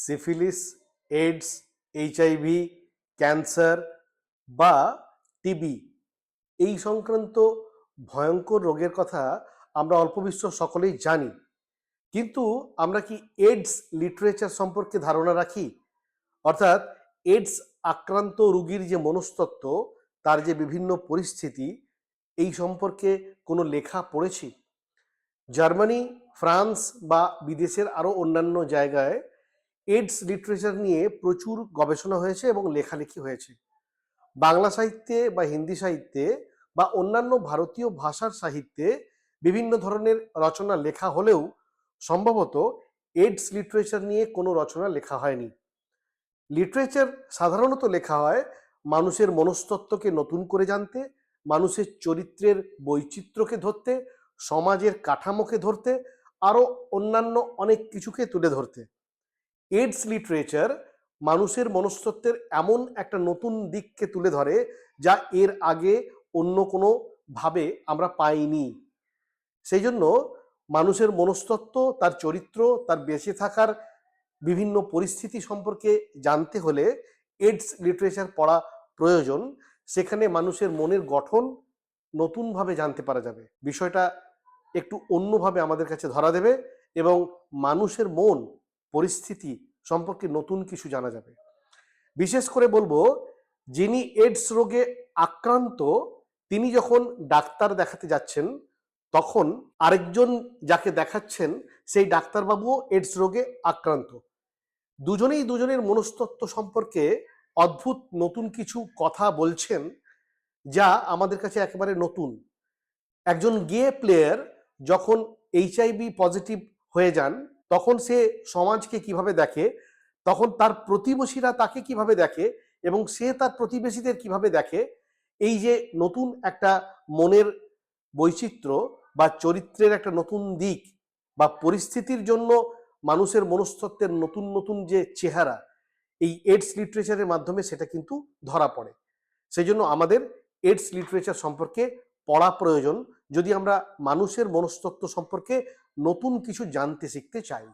Syphilis, AIDS, HIV, cancer বা TB এই সংক্রান্ত ভয়ঙ্কর রোগের কথা আমরা অল্প বিস্তর সকলেই জানি, কিন্তু আমরা কি এইডস লিটারেচার সম্পর্কে ধারণা রাখি? অর্থাৎ এইডস আক্রান্ত রোগীর যে মনস্তত্ত্ব, তার যে বিভিন্ন পরিস্থিতি, এই সম্পর্কে কোনো লেখা পড়েছি? জার্মানি, ফ্রান্স বা বিদেশের আরও অন্যান্য জায়গায় এইডস লিটারেচার নিয়ে প্রচুর গবেষণা হয়েছে এবং লেখালেখি হয়েছে। বাংলা সাহিত্যে বা হিন্দি সাহিত্যে বা অন্যান্য ভারতীয় ভাষার সাহিত্যে বিভিন্ন ধরনের রচনা লেখা হলেও সম্ভবত এইডস লিটারেচার নিয়ে কোনো রচনা লেখা হয়নি। লিটারেচার সাধারণত লেখা হয় মানুষের মনস্তত্ত্বকে নতুন করে জানতে, মানুষের চরিত্রের বৈচিত্র্যকে ধরতে, সমাজের কাঠামোকে ধরতে, আরও অন্যান্য অনেক কিছুকে তুলে ধরতে। এইডস লিটারেচার মানুষের মনস্তত্ত্বের এমন একটা নতুন দিককে তুলে ধরে যা এর আগে অন্য কোনো ভাবে আমরা পাইনি। সেই জন্য মানুষের মনস্তত্ত্ব, তার চরিত্র, তার বেঁচে থাকার বিভিন্ন পরিস্থিতি সম্পর্কে জানতে হলে এইডস লিটারেচার পড়া প্রয়োজন। সেখানে মানুষের মনের গঠন নতুনভাবে জানতে পারা যাবে, বিষয়টা একটু অন্যভাবে আমাদের কাছে ধরা দেবে এবং মানুষের মন পরিস্থিতি সম্পর্কে নতুন কিছু জানা যাবে। বিশেষ করে বলবো, যিনি এইডস রোগে আক্রান্ত তিনি যখন ডাক্তার দেখাতে যাচ্ছেন, তখন আরেকজন যাকে দেখাচ্ছেন সেই ডাক্তারবাবুও এইডস রোগে আক্রান্ত। দুজনেই দুজনের মনস্তত্ত্ব সম্পর্কে অদ্ভুত নতুন কিছু কথা বলছেন, যা আমাদের কাছে একেবারে নতুন। একজন গে প্লেয়ার যখন এইচআইভি পজিটিভ হয়ে যান, তখন সে সমাজকে কিভাবে দেখে, তখন তার প্রতিবেশীরা তাকে কিভাবে দেখে এবং সে তার প্রতিবেশীদের কিভাবে দেখে, এই যে নতুন একটা মনের বৈচিত্র্য বা চরিত্রের একটা নতুন দিক বা পরিস্থিতির জন্য মানুষের মনস্তত্ত্বের নতুন নতুন যে চেহারা, এই এইডস লিটারেচারের মাধ্যমে সেটা কিন্তু ধরা পড়ে। সেই জন্য আমাদের এইডস লিটারেচার সম্পর্কে পড়া প্রয়োজন, যদি আমরা মানুষের মনস্তত্ত্ব সম্পর্কে নতুন কিছু জানতে শিখতে চাই।